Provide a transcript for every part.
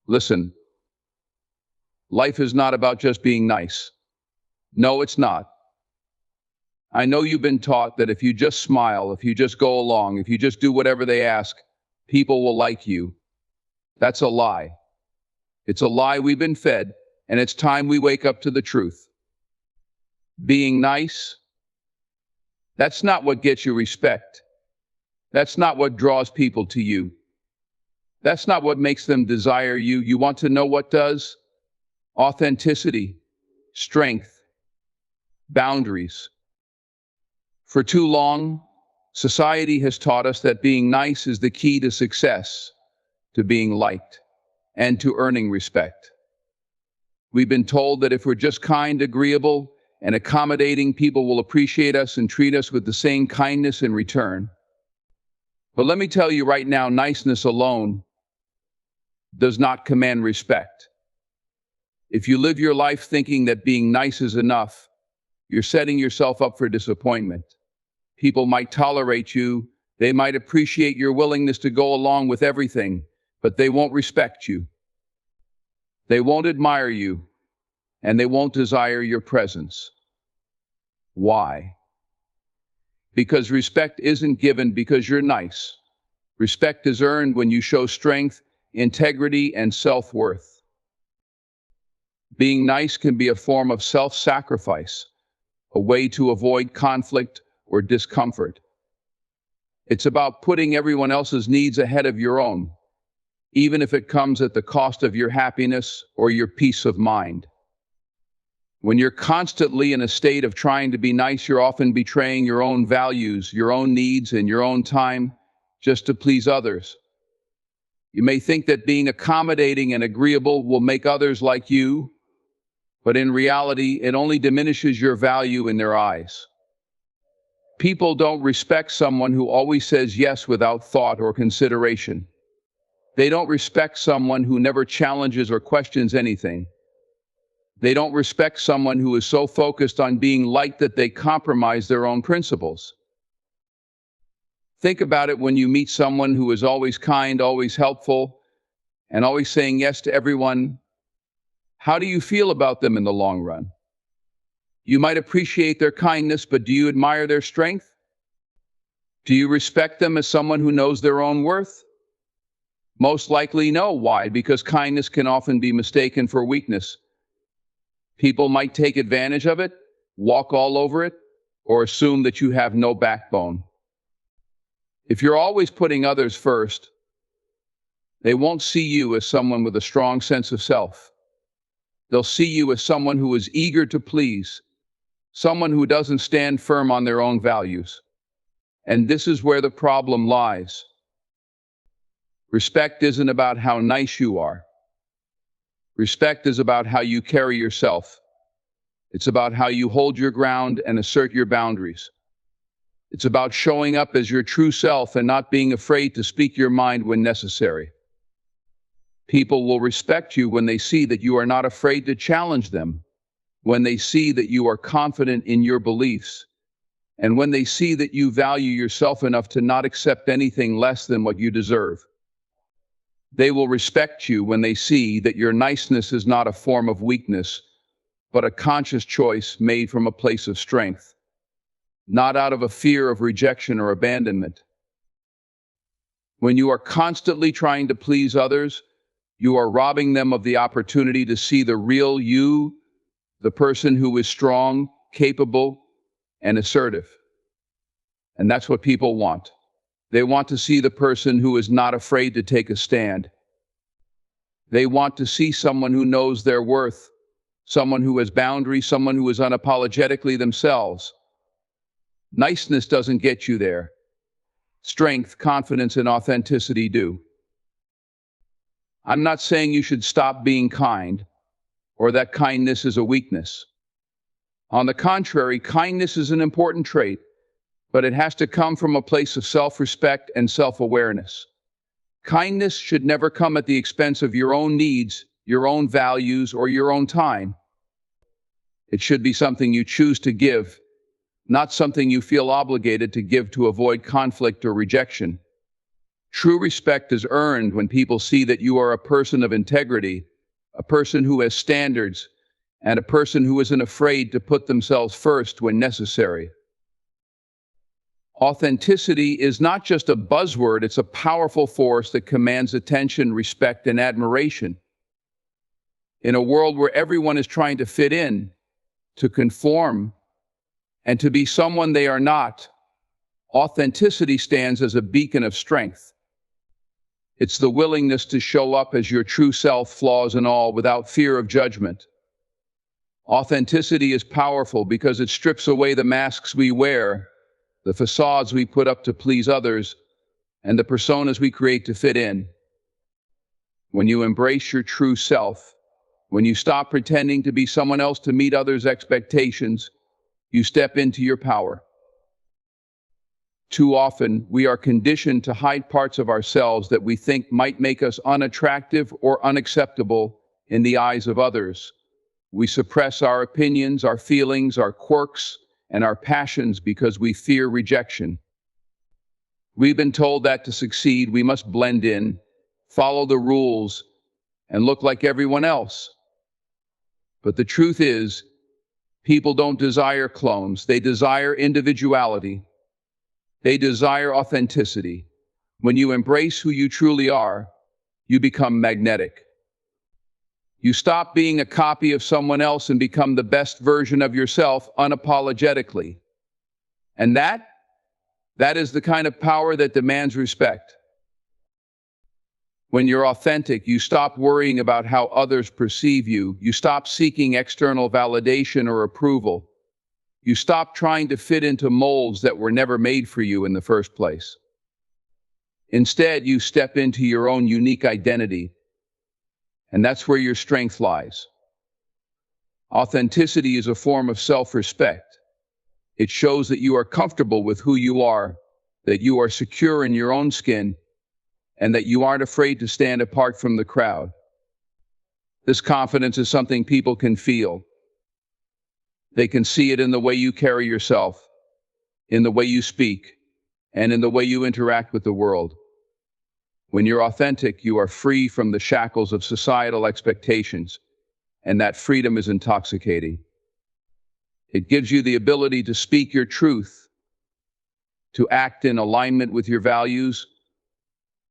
Listen, life is not about just being nice. No, it's not. I know you've been taught that if you just smile, if you just go along, if you just do whatever they ask, people will like you. That's a lie. It's a lie we've been fed, and it's time we wake up to the truth. Being nice, that's not what gets you respect. That's not what draws people to you. That's not what makes them desire you. You want to know what does? Authenticity, strength, boundaries. For too long, society has taught us that being nice is the key to success, to being liked, and to earning respect. We've been told that if we're just kind, agreeable, and accommodating, people will appreciate us and treat us with the same kindness in return. But let me tell you right now, niceness alone does not command respect. If you live your life thinking that being nice is enough, you're setting yourself up for disappointment. People might tolerate you, they might appreciate your willingness to go along with everything, but they won't respect you. They won't admire you, and they won't desire your presence. Why? Because respect isn't given because you're nice. Respect is earned when you show strength, integrity, and self-worth. Being nice can be a form of self-sacrifice, a way to avoid conflict or discomfort. It's about putting everyone else's needs ahead of your own, even if it comes at the cost of your happiness or your peace of mind. When you're constantly in a state of trying to be nice, you're often betraying your own values, your own needs, and your own time just to please others. You may think that being accommodating and agreeable will make others like you, but in reality, it only diminishes your value in their eyes. People don't respect someone who always says yes without thought or consideration. They don't respect someone who never challenges or questions anything. They don't respect someone who is so focused on being liked that they compromise their own principles. Think about it when you meet someone who is always kind, always helpful, and always saying yes to everyone. How do you feel about them in the long run? You might appreciate their kindness, but do you admire their strength? Do you respect them as someone who knows their own worth? Most likely no. Why? Because kindness can often be mistaken for weakness. People might take advantage of it, walk all over it, or assume that you have no backbone. If you're always putting others first, they won't see you as someone with a strong sense of self. They'll see you as someone who is eager to please, someone who doesn't stand firm on their own values. And this is where the problem lies. Respect isn't about how nice you are. Respect is about how you carry yourself. It's about how you hold your ground and assert your boundaries. It's about showing up as your true self and not being afraid to speak your mind when necessary. People will respect you when they see that you are not afraid to challenge them, when they see that you are confident in your beliefs, and when they see that you value yourself enough to not accept anything less than what you deserve. They will respect you when they see that your niceness is not a form of weakness, but a conscious choice made from a place of strength, not out of a fear of rejection or abandonment. When you are constantly trying to please others, you are robbing them of the opportunity to see the real you, the person who is strong, capable, and assertive. And that's what people want. They want to see the person who is not afraid to take a stand. They want to see someone who knows their worth, someone who has boundaries, someone who is unapologetically themselves. Niceness doesn't get you there. Strength, confidence, and authenticity do. I'm not saying you should stop being kind, or that kindness is a weakness. On the contrary, kindness is an important trait, but it has to come from a place of self-respect and self-awareness. Kindness should never come at the expense of your own needs, your own values, or your own time. It should be something you choose to give, not something you feel obligated to give to avoid conflict or rejection. True respect is earned when people see that you are a person of integrity, a person who has standards, and a person who isn't afraid to put themselves first when necessary. Authenticity is not just a buzzword, it's a powerful force that commands attention, respect, and admiration. In a world where everyone is trying to fit in, to conform, and to be someone they are not, authenticity stands as a beacon of strength. It's the willingness to show up as your true self, flaws and all, without fear of judgment. Authenticity is powerful because it strips away the masks we wear, the facades we put up to please others, and the personas we create to fit in. When you embrace your true self, when you stop pretending to be someone else to meet others' expectations, you step into your power. Too often, we are conditioned to hide parts of ourselves that we think might make us unattractive or unacceptable in the eyes of others. We suppress our opinions, our feelings, our quirks, and our passions because we fear rejection. We've been told that to succeed, we must blend in, follow the rules, and look like everyone else. But the truth is, people don't desire clones, they desire individuality. They desire authenticity. When you embrace who you truly are, you become magnetic. You stop being a copy of someone else and become the best version of yourself unapologetically. And that is the kind of power that demands respect. When you're authentic, you stop worrying about how others perceive you. You stop seeking external validation or approval. You stop trying to fit into molds that were never made for you in the first place. Instead, you step into your own unique identity, and that's where your strength lies. Authenticity is a form of self-respect. It shows that you are comfortable with who you are, that you are secure in your own skin, and that you aren't afraid to stand apart from the crowd. This confidence is something people can feel. They can see it in the way you carry yourself, in the way you speak, and in the way you interact with the world. When you're authentic, you are free from the shackles of societal expectations, and that freedom is intoxicating. It gives you the ability to speak your truth, to act in alignment with your values,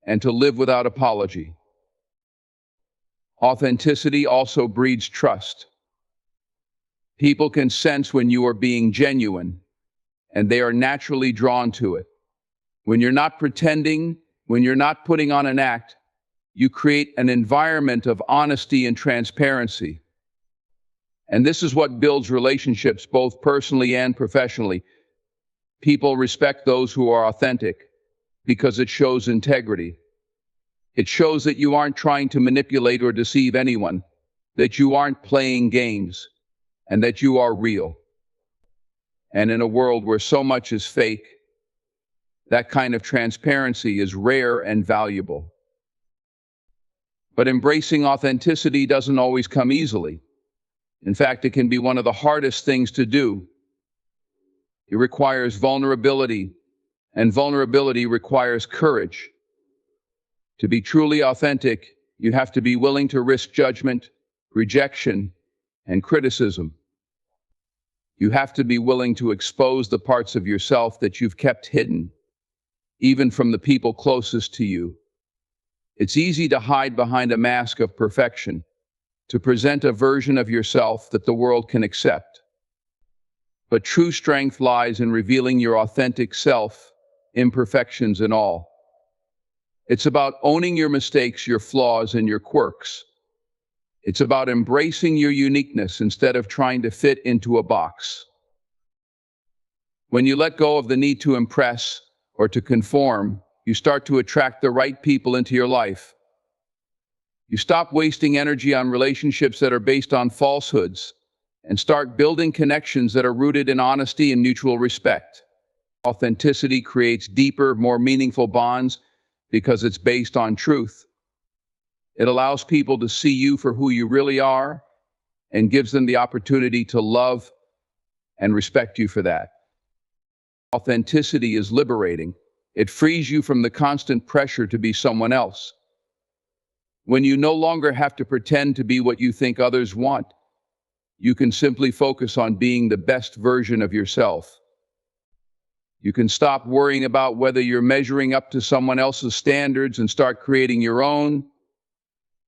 and to live without apology. Authenticity also breeds trust. People can sense when you are being genuine, and they are naturally drawn to it. When you're not pretending, when you're not putting on an act, you create an environment of honesty and transparency. And this is what builds relationships both personally and professionally. People respect those who are authentic because it shows integrity. It shows that you aren't trying to manipulate or deceive anyone, that you aren't playing games, and that you are real. And in a world where so much is fake, that kind of transparency is rare and valuable. But embracing authenticity doesn't always come easily. In fact, it can be one of the hardest things to do. It requires vulnerability, and vulnerability requires courage. To be truly authentic, you have to be willing to risk judgment, rejection, and criticism. You have to be willing to expose the parts of yourself that you've kept hidden, even from the people closest to you. It's easy to hide behind a mask of perfection, to present a version of yourself that the world can accept. But true strength lies in revealing your authentic self, imperfections and all. It's about owning your mistakes, your flaws, and your quirks. It's about embracing your uniqueness instead of trying to fit into a box. When you let go of the need to impress or to conform, you start to attract the right people into your life. You stop wasting energy on relationships that are based on falsehoods and start building connections that are rooted in honesty and mutual respect. Authenticity creates deeper, more meaningful bonds because it's based on truth. It allows people to see you for who you really are and gives them the opportunity to love and respect you for that. Authenticity is liberating. It frees you from the constant pressure to be someone else. When you no longer have to pretend to be what you think others want, you can simply focus on being the best version of yourself. You can stop worrying about whether you're measuring up to someone else's standards and start creating your own.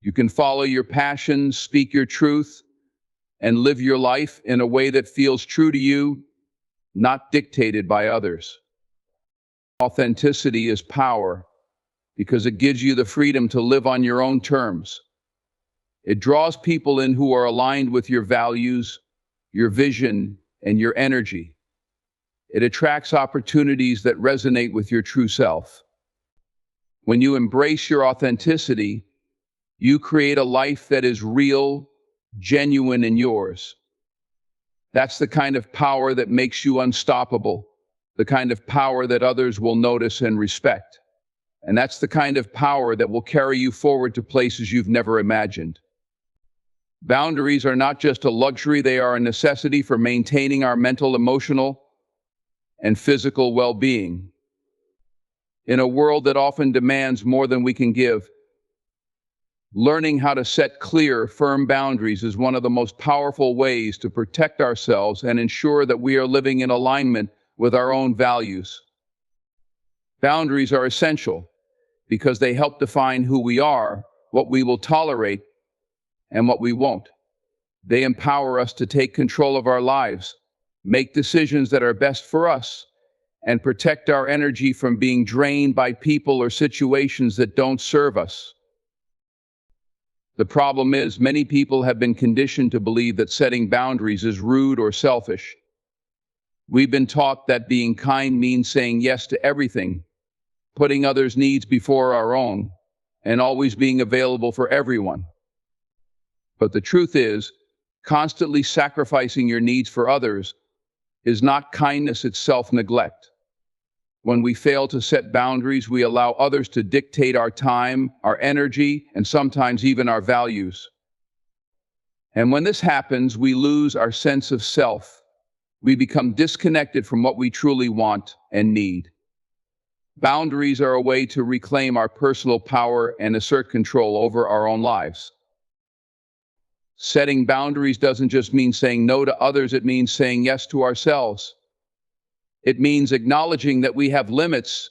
You can follow your passions, speak your truth, and live your life in a way that feels true to you, not dictated by others. Authenticity is power because it gives you the freedom to live on your own terms. It draws people in who are aligned with your values, your vision, and your energy. It attracts opportunities that resonate with your true self. When you embrace your authenticity, you create a life that is real, genuine, and yours. That's the kind of power that makes you unstoppable, the kind of power that others will notice and respect. And that's the kind of power that will carry you forward to places you've never imagined. Boundaries are not just a luxury, they are a necessity for maintaining our mental, emotional, and physical well-being. In a world that often demands more than we can give, learning how to set clear, firm boundaries is one of the most powerful ways to protect ourselves and ensure that we are living in alignment with our own values. Boundaries are essential because they help define who we are, what we will tolerate, and what we won't. They empower us to take control of our lives, make decisions that are best for us, and protect our energy from being drained by people or situations that don't serve us. The problem is, many people have been conditioned to believe that setting boundaries is rude or selfish. We've been taught that being kind means saying yes to everything, putting others' needs before our own, and always being available for everyone. But the truth is, constantly sacrificing your needs for others is not kindness, it's self-neglect. When we fail to set boundaries, we allow others to dictate our time, our energy, and sometimes even our values. And when this happens, we lose our sense of self. We become disconnected from what we truly want and need. Boundaries are a way to reclaim our personal power and assert control over our own lives. Setting boundaries doesn't just mean saying no to others, it means saying yes to ourselves. It means acknowledging that we have limits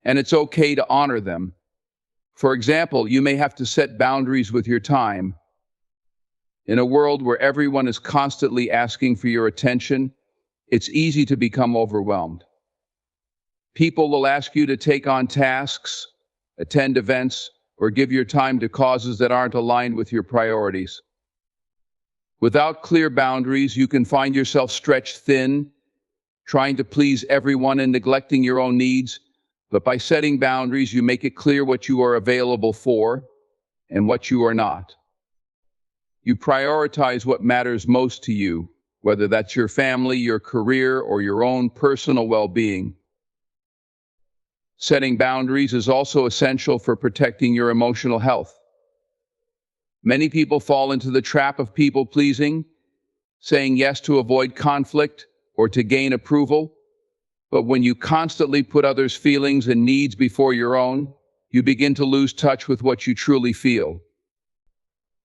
and it's okay to honor them. For example, you may have to set boundaries with your time. In a world where everyone is constantly asking for your attention, it's easy to become overwhelmed. People will ask you to take on tasks, attend events, or give your time to causes that aren't aligned with your priorities. Without clear boundaries, you can find yourself stretched thin, trying to please everyone and neglecting your own needs. But by setting boundaries, you make it clear what you are available for and what you are not. You prioritize what matters most to you, whether that's your family, your career, or your own personal well-being. Setting boundaries is also essential for protecting your emotional health. Many people fall into the trap of people-pleasing, saying yes to avoid conflict or to gain approval. But when you constantly put others' feelings and needs before your own, you begin to lose touch with what you truly feel.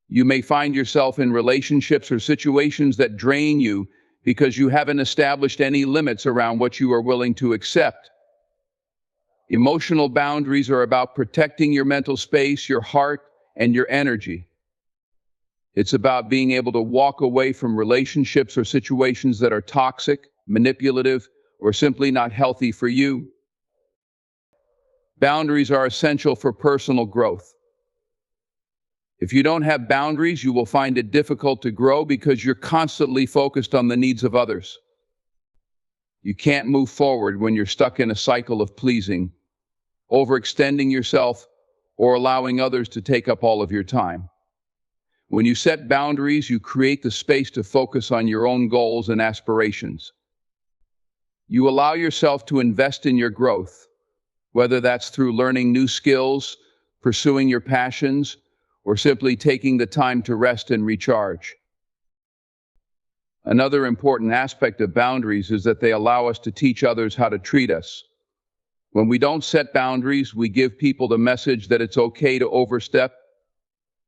You may find yourself in relationships or situations that drain you because you haven't established any limits around what you are willing to accept. Emotional boundaries are about protecting your mental space, your heart, and your energy. It's about being able to walk away from relationships or situations that are toxic, manipulative, or simply not healthy for you. Boundaries are essential for personal growth. If you don't have boundaries, you will find it difficult to grow because you're constantly focused on the needs of others. You can't move forward when you're stuck in a cycle of pleasing, overextending yourself, or allowing others to take up all of your time. When you set boundaries, you create the space to focus on your own goals and aspirations. You allow yourself to invest in your growth, whether that's through learning new skills, pursuing your passions, or simply taking the time to rest and recharge. Another important aspect of boundaries is that they allow us to teach others how to treat us. When we don't set boundaries, we give people the message that it's okay to overstep,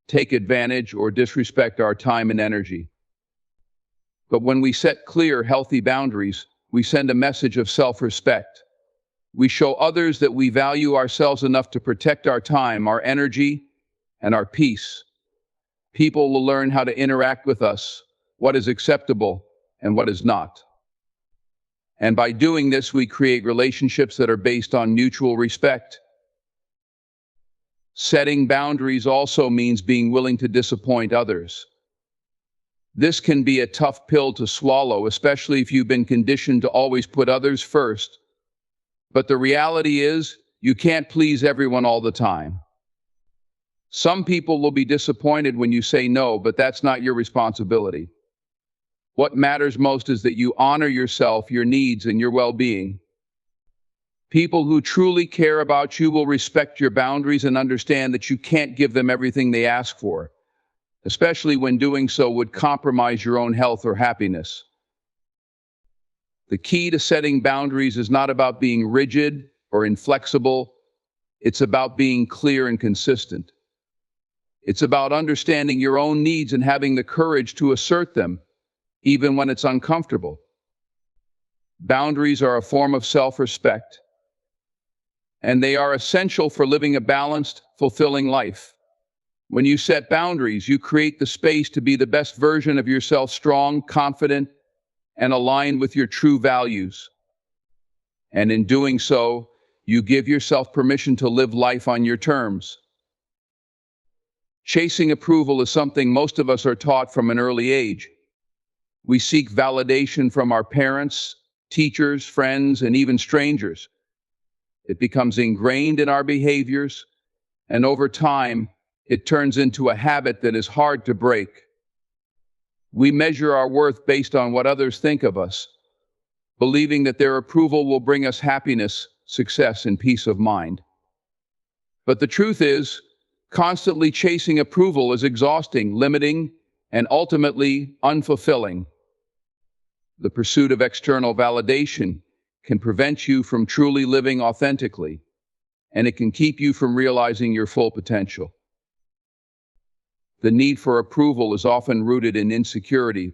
take advantage, or disrespect our time and energy. But when we set clear, healthy boundaries, we send a message of self-respect. We show others that we value ourselves enough to protect our time, our energy, and our peace. People will learn how to interact with us, what is acceptable and what is not. And by doing this, we create relationships that are based on mutual respect. Setting boundaries also means being willing to disappoint others. This can be a tough pill to swallow, especially if you've been conditioned to always put others first. But the reality is, you can't please everyone all the time. Some people will be disappointed when you say no, but that's not your responsibility. What matters most is that you honor yourself, your needs, and your well-being. People who truly care about you will respect your boundaries and understand that you can't give them everything they ask for, especially when doing so would compromise your own health or happiness. The key to setting boundaries is not about being rigid or inflexible. It's about being clear and consistent. It's about understanding your own needs and having the courage to assert them, even when it's uncomfortable. Boundaries are a form of self-respect, and they are essential for living a balanced, fulfilling life. When you set boundaries, you create the space to be the best version of yourself, strong, confident, and aligned with your true values. And in doing so, you give yourself permission to live life on your terms. Chasing approval is something most of us are taught from an early age. We seek validation from our parents, teachers, friends, and even strangers. It becomes ingrained in our behaviors, and over time, it turns into a habit that is hard to break. We measure our worth based on what others think of us, believing that their approval will bring us happiness, success, and peace of mind. But the truth is, constantly chasing approval is exhausting, limiting, and ultimately unfulfilling. The pursuit of external validation can prevent you from truly living authentically, and it can keep you from realizing your full potential. The need for approval is often rooted in insecurity.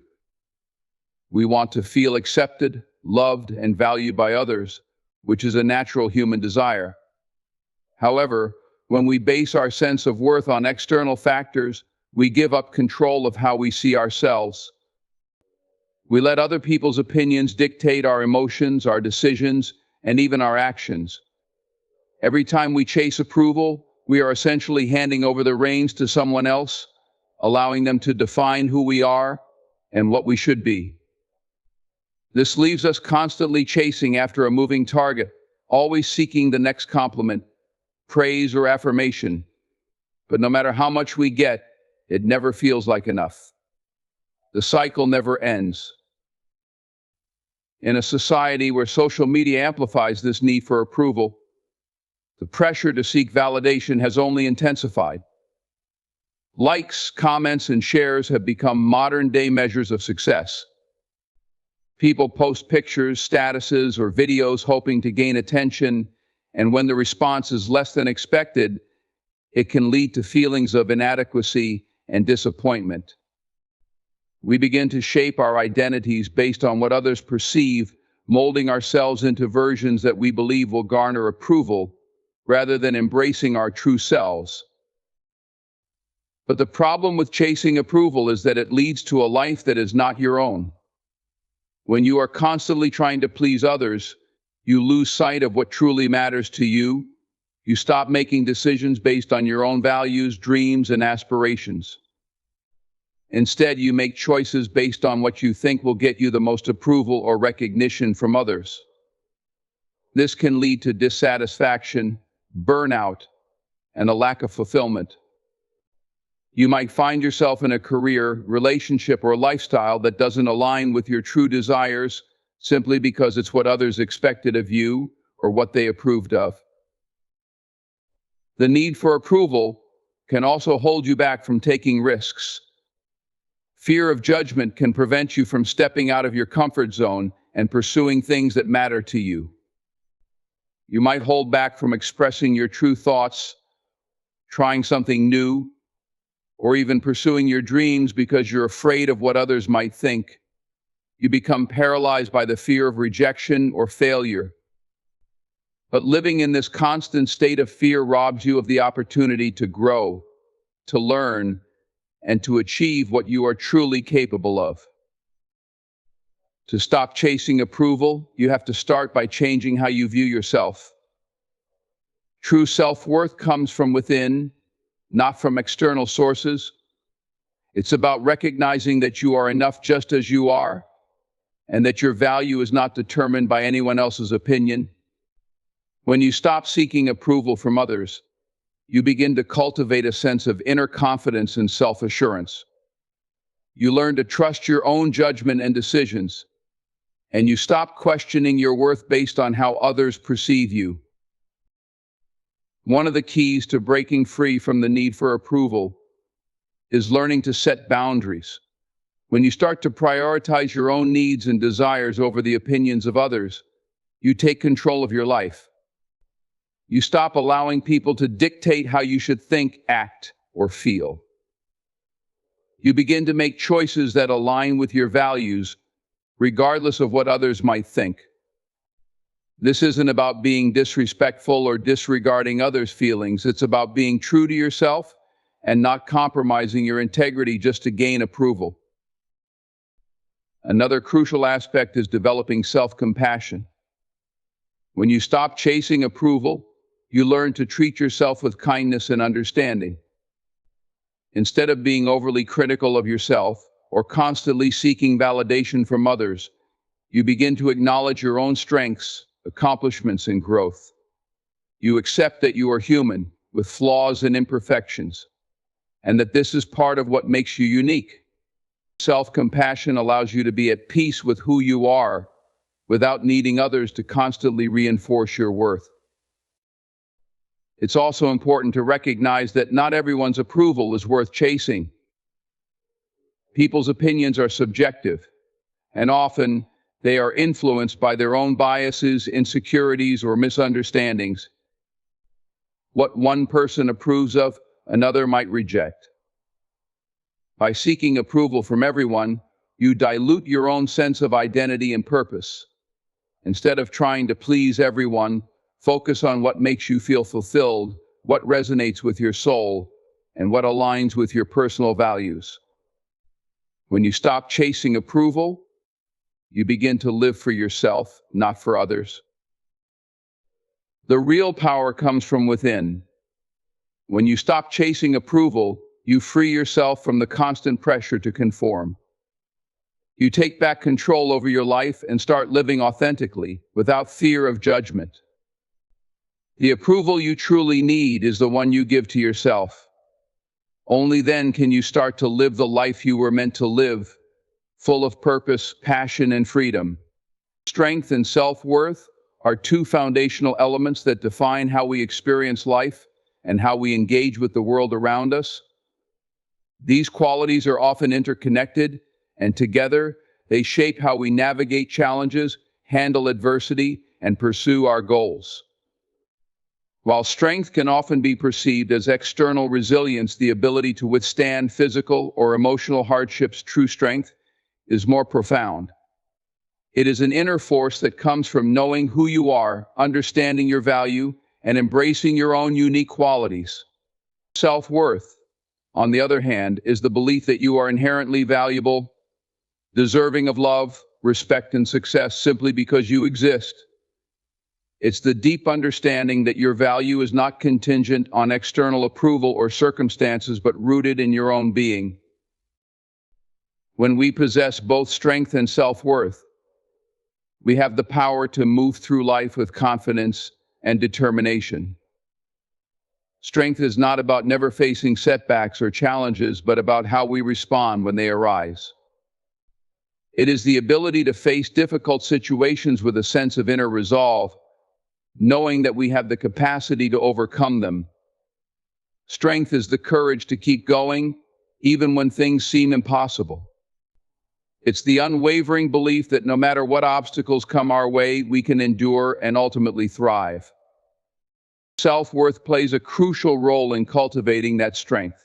We want to feel accepted, loved, and valued by others, which is a natural human desire. However, when we base our sense of worth on external factors, we give up control of how we see ourselves. We let other people's opinions dictate our emotions, our decisions, and even our actions. Every time we chase approval, we are essentially handing over the reins to someone else, allowing them to define who we are and what we should be. This leaves us constantly chasing after a moving target, always seeking the next compliment, praise, or affirmation. But no matter how much we get, it never feels like enough. The cycle never ends. In a society where social media amplifies this need for approval, the pressure to seek validation has only intensified. Likes, comments, and shares have become modern-day measures of success. People post pictures, statuses, or videos hoping to gain attention, and when the response is less than expected, it can lead to feelings of inadequacy and disappointment. We begin to shape our identities based on what others perceive, molding ourselves into versions that we believe will garner approval, rather than embracing our true selves. But the problem with chasing approval is that it leads to a life that is not your own. When you are constantly trying to please others, you lose sight of what truly matters to you. You stop making decisions based on your own values, dreams, and aspirations. Instead, you make choices based on what you think will get you the most approval or recognition from others. This can lead to dissatisfaction, burnout, and a lack of fulfillment. You might find yourself in a career, relationship, or lifestyle that doesn't align with your true desires simply because it's what others expected of you or what they approved of. The need for approval can also hold you back from taking risks. Fear of judgment can prevent you from stepping out of your comfort zone and pursuing things that matter to you. You might hold back from expressing your true thoughts, trying something new, or even pursuing your dreams because you're afraid of what others might think. You become paralyzed by the fear of rejection or failure. But living in this constant state of fear robs you of the opportunity to grow, to learn, and to achieve what you are truly capable of. To stop chasing approval, you have to start by changing how you view yourself. True self-worth comes from within, not from external sources. It's about recognizing that you are enough just as you are, and that your value is not determined by anyone else's opinion. When you stop seeking approval from others, you begin to cultivate a sense of inner confidence and self-assurance. You learn to trust your own judgment and decisions, and you stop questioning your worth based on how others perceive you. One of the keys to breaking free from the need for approval is learning to set boundaries. When you start to prioritize your own needs and desires over the opinions of others, you take control of your life. You stop allowing people to dictate how you should think, act, or feel. You begin to make choices that align with your values, regardless of what others might think. This isn't about being disrespectful or disregarding others' feelings. It's about being true to yourself and not compromising your integrity just to gain approval. Another crucial aspect is developing self-compassion. When you stop chasing approval, you learn to treat yourself with kindness and understanding. Instead of being overly critical of yourself or constantly seeking validation from others, you begin to acknowledge your own strengths, accomplishments, and growth. You accept that you are human, with flaws and imperfections, and that this is part of what makes you unique. Self-compassion allows you to be at peace with who you are, without needing others to constantly reinforce your worth. It's also important to recognize that not everyone's approval is worth chasing. People's opinions are subjective, and often they are influenced by their own biases, insecurities, or misunderstandings. What one person approves of, another might reject. By seeking approval from everyone, you dilute your own sense of identity and purpose. Instead of trying to please everyone, focus on what makes you feel fulfilled, what resonates with your soul, and what aligns with your personal values. When you stop chasing approval, you begin to live for yourself, not for others. The real power comes from within. When you stop chasing approval, you free yourself from the constant pressure to conform. You take back control over your life and start living authentically, without fear of judgment. The approval you truly need is the one you give to yourself. Only then can you start to live the life you were meant to live, full of purpose, passion, and freedom. Strength and self-worth are two foundational elements that define how we experience life and how we engage with the world around us. These qualities are often interconnected, and together they shape how we navigate challenges, handle adversity, and pursue our goals. While strength can often be perceived as external resilience, the ability to withstand physical or emotional hardships, true strength is more profound. It is an inner force that comes from knowing who you are, understanding your value, and embracing your own unique qualities. Self-worth, on the other hand, is the belief that you are inherently valuable, deserving of love, respect, and success simply because you exist. It's the deep understanding that your value is not contingent on external approval or circumstances, but rooted in your own being. When we possess both strength and self-worth, we have the power to move through life with confidence and determination. Strength is not about never facing setbacks or challenges, but about how we respond when they arise. It is the ability to face difficult situations with a sense of inner resolve, knowing that we have the capacity to overcome them. Strength is the courage to keep going, even when things seem impossible. It's the unwavering belief that no matter what obstacles come our way, we can endure and ultimately thrive. Self-worth plays a crucial role in cultivating that strength.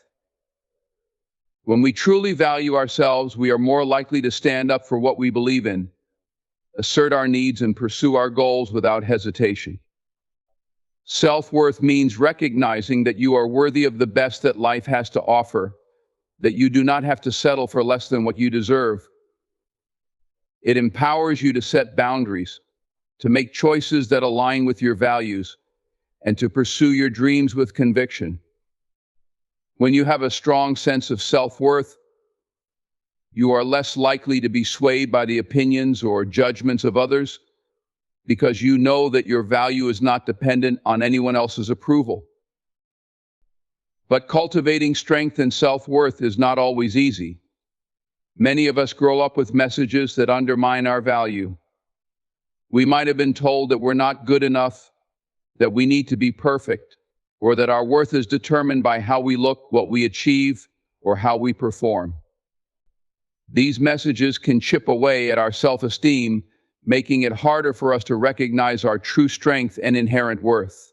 When we truly value ourselves, we are more likely to stand up for what we believe in, assert our needs, and pursue our goals without hesitation. Self-worth means recognizing that you are worthy of the best that life has to offer, that you do not have to settle for less than what you deserve. It empowers you to set boundaries, to make choices that align with your values, and to pursue your dreams with conviction. When you have a strong sense of self-worth, you are less likely to be swayed by the opinions or judgments of others, because you know that your value is not dependent on anyone else's approval. But cultivating strength and self-worth is not always easy. Many of us grow up with messages that undermine our value. We might have been told that we're not good enough, that we need to be perfect, or that our worth is determined by how we look, what we achieve, or how we perform. These messages can chip away at our self-esteem, making it harder for us to recognize our true strength and inherent worth.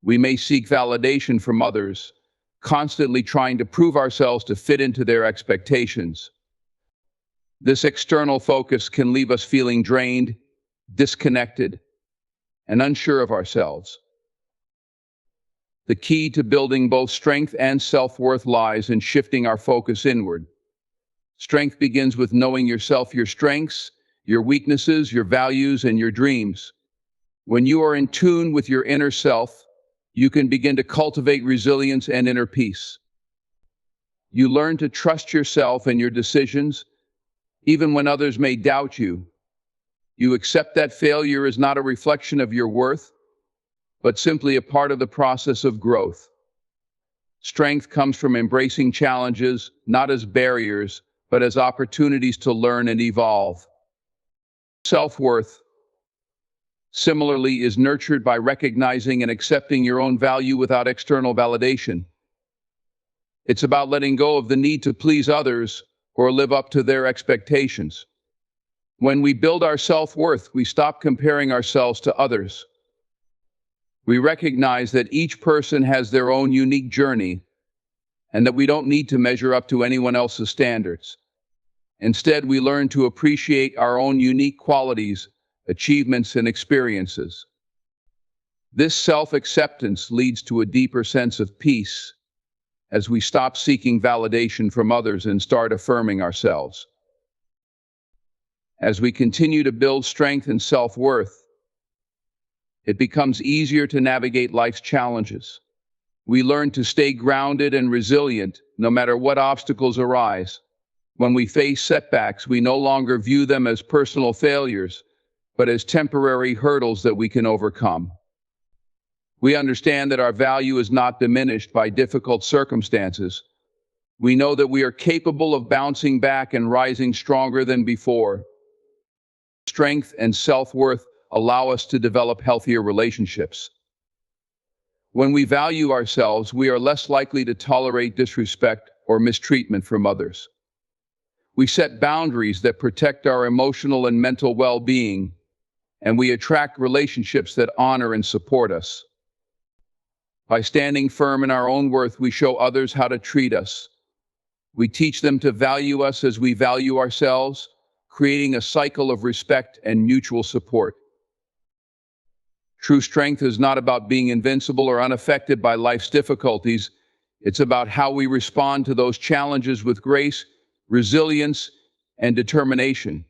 We may seek validation from others, constantly trying to prove ourselves to fit into their expectations. This external focus can leave us feeling drained, disconnected, and unsure of ourselves. The key to building both strength and self-worth lies in shifting our focus inward. Strength begins with knowing yourself, your strengths, your weaknesses, your values, and your dreams. When you are in tune with your inner self, you can begin to cultivate resilience and inner peace. You learn to trust yourself and your decisions, even when others may doubt you. You accept that failure is not a reflection of your worth, but simply a part of the process of growth. Strength comes from embracing challenges, not as barriers, but as opportunities to learn and evolve. Self-worth, similarly, is nurtured by recognizing and accepting your own value without external validation. It's about letting go of the need to please others or live up to their expectations. When we build our self-worth, we stop comparing ourselves to others. We recognize that each person has their own unique journey and that we don't need to measure up to anyone else's standards. Instead, we learn to appreciate our own unique qualities, achievements, and experiences. This self-acceptance leads to a deeper sense of peace as we stop seeking validation from others and start affirming ourselves. As we continue to build strength and self-worth, it becomes easier to navigate life's challenges. We learn to stay grounded and resilient no matter what obstacles arise. When we face setbacks, we no longer view them as personal failures, but as temporary hurdles that we can overcome. We understand that our value is not diminished by difficult circumstances. We know that we are capable of bouncing back and rising stronger than before. Strength and self-worth allow us to develop healthier relationships. When we value ourselves, we are less likely to tolerate disrespect or mistreatment from others. We set boundaries that protect our emotional and mental well-being, and we attract relationships that honor and support us. By standing firm in our own worth, we show others how to treat us. We teach them to value us as we value ourselves, creating a cycle of respect and mutual support. True strength is not about being invincible or unaffected by life's difficulties. It's about how we respond to those challenges with grace, resilience, and determination.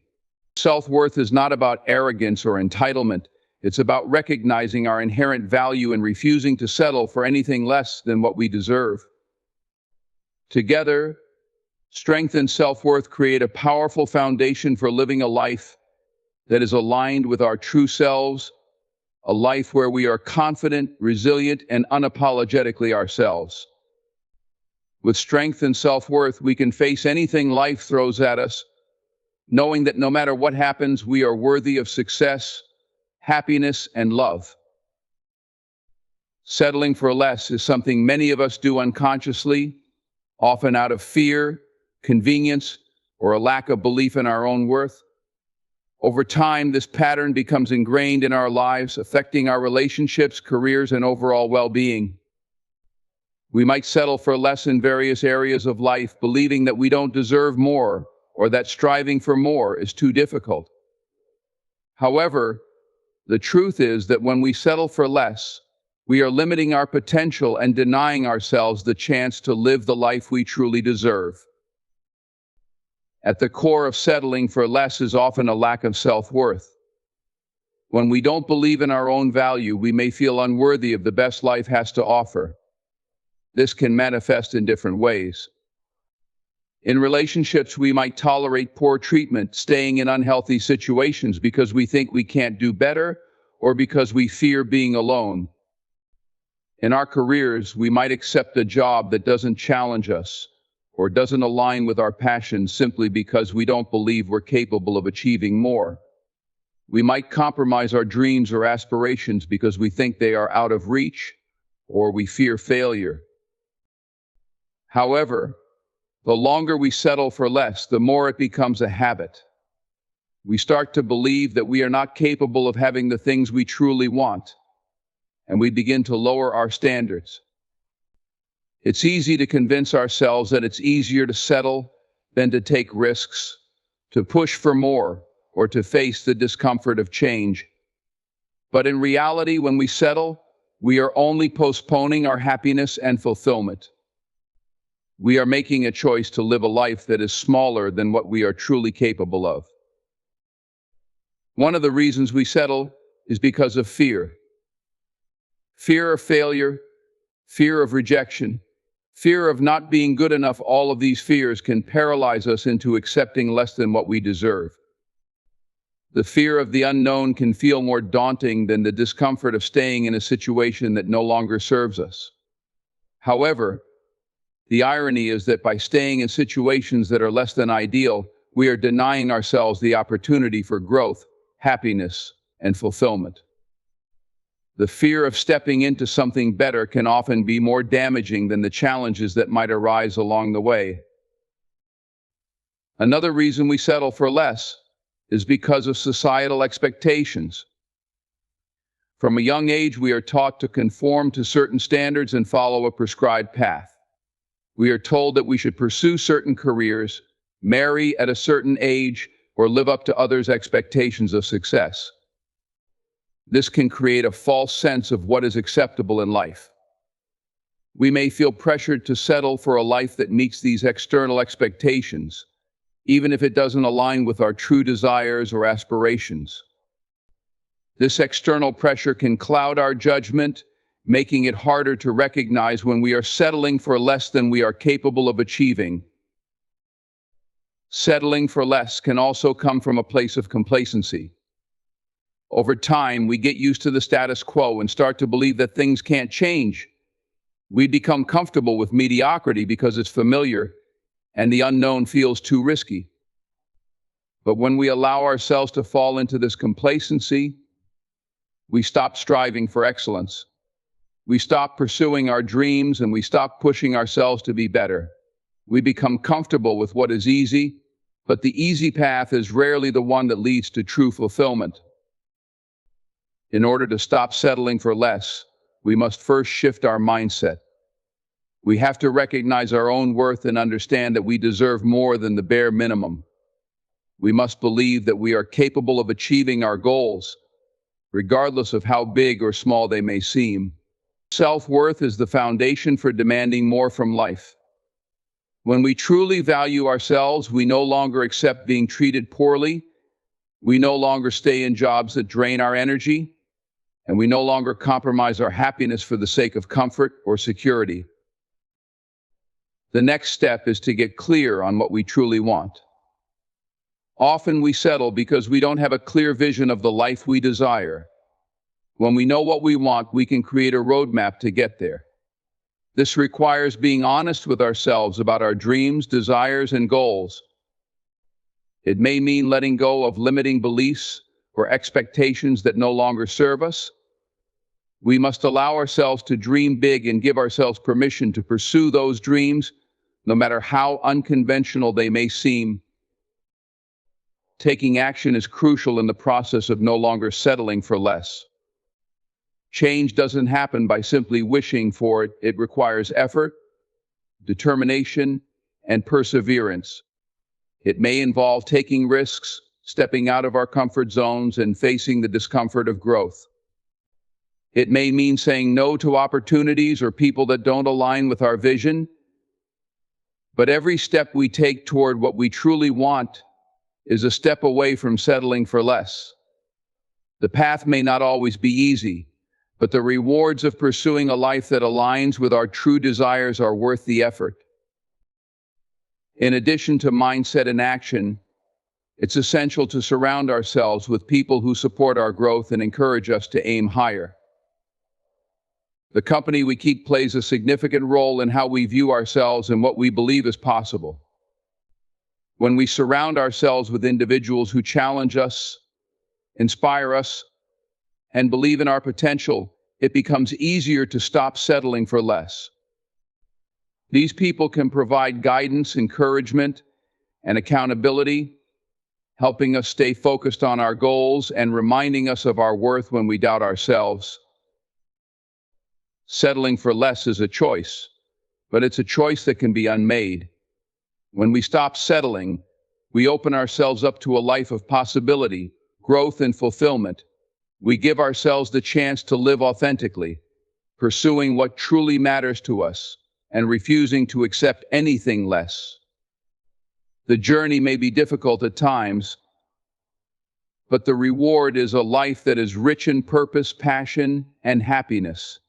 Self-worth is not about arrogance or entitlement. It's about recognizing our inherent value and refusing to settle for anything less than what we deserve. Together, strength and self-worth create a powerful foundation for living a life that is aligned with our true selves, a life where we are confident, resilient, and unapologetically ourselves. With strength and self-worth, we can face anything life throws at us, knowing that no matter what happens, we are worthy of success, happiness, and love. Settling for less is something many of us do unconsciously, often out of fear, convenience, or a lack of belief in our own worth. Over time, this pattern becomes ingrained in our lives, affecting our relationships, careers, and overall well-being. We might settle for less in various areas of life, believing that we don't deserve more or that striving for more is too difficult. However, the truth is that when we settle for less, we are limiting our potential and denying ourselves the chance to live the life we truly deserve. At the core of settling for less is often a lack of self-worth. When we don't believe in our own value, we may feel unworthy of the best life has to offer. This can manifest in different ways. In relationships, we might tolerate poor treatment, staying in unhealthy situations because we think we can't do better or because we fear being alone. In our careers, we might accept a job that doesn't challenge us or doesn't align with our passions simply because we don't believe we're capable of achieving more. We might compromise our dreams or aspirations because we think they are out of reach or we fear failure. However, the longer we settle for less, the more it becomes a habit. We start to believe that we are not capable of having the things we truly want, and we begin to lower our standards. It's easy to convince ourselves that it's easier to settle than to take risks, to push for more, or to face the discomfort of change. But in reality, when we settle, we are only postponing our happiness and fulfillment. We are making a choice to live a life that is smaller than what we are truly capable of. One of the reasons we settle is because of fear. Fear of failure, fear of rejection, fear of not being good enough. All of these fears can paralyze us into accepting less than what we deserve. The fear of the unknown can feel more daunting than the discomfort of staying in a situation that no longer serves us. However, the irony is that by staying in situations that are less than ideal, we are denying ourselves the opportunity for growth, happiness, and fulfillment. The fear of stepping into something better can often be more damaging than the challenges that might arise along the way. Another reason we settle for less is because of societal expectations. From a young age, we are taught to conform to certain standards and follow a prescribed path. We are told that we should pursue certain careers, marry at a certain age, or live up to others' expectations of success. This can create a false sense of what is acceptable in life. We may feel pressured to settle for a life that meets these external expectations, even if it doesn't align with our true desires or aspirations. This external pressure can cloud our judgment, making it harder to recognize when we are settling for less than we are capable of achieving. Settling for less can also come from a place of complacency. Over time, we get used to the status quo and start to believe that things can't change. We become comfortable with mediocrity because it's familiar and the unknown feels too risky. But when we allow ourselves to fall into this complacency, we stop striving for excellence. We stop pursuing our dreams and we stop pushing ourselves to be better. We become comfortable with what is easy, but the easy path is rarely the one that leads to true fulfillment. In order to stop settling for less, we must first shift our mindset. We have to recognize our own worth and understand that we deserve more than the bare minimum. We must believe that we are capable of achieving our goals, regardless of how big or small they may seem. Self-worth is the foundation for demanding more from life. When we truly value ourselves, we no longer accept being treated poorly, we no longer stay in jobs that drain our energy, and we no longer compromise our happiness for the sake of comfort or security. The next step is to get clear on what we truly want. Often we settle because we don't have a clear vision of the life we desire. When we know what we want, we can create a roadmap to get there. This requires being honest with ourselves about our dreams, desires, and goals. It may mean letting go of limiting beliefs or expectations that no longer serve us. We must allow ourselves to dream big and give ourselves permission to pursue those dreams, no matter how unconventional they may seem. Taking action is crucial in the process of no longer settling for less. Change doesn't happen by simply wishing for it. It requires effort, determination, and perseverance. It may involve taking risks, stepping out of our comfort zones, and facing the discomfort of growth. It may mean saying no to opportunities or people that don't align with our vision, but every step we take toward what we truly want is a step away from settling for less. The path may not always be easy, but the rewards of pursuing a life that aligns with our true desires are worth the effort. In addition to mindset and action, it's essential to surround ourselves with people who support our growth and encourage us to aim higher. The company we keep plays a significant role in how we view ourselves and what we believe is possible. When we surround ourselves with individuals who challenge us, inspire us, and believe in our potential, it becomes easier to stop settling for less. These people can provide guidance, encouragement, and accountability, helping us stay focused on our goals and reminding us of our worth when we doubt ourselves. Settling for less is a choice, but it's a choice that can be unmade. When we stop settling, we open ourselves up to a life of possibility, growth, and fulfillment. We give ourselves the chance to live authentically, pursuing what truly matters to us, and refusing to accept anything less. The journey may be difficult at times, but the reward is a life that is rich in purpose, passion, and happiness.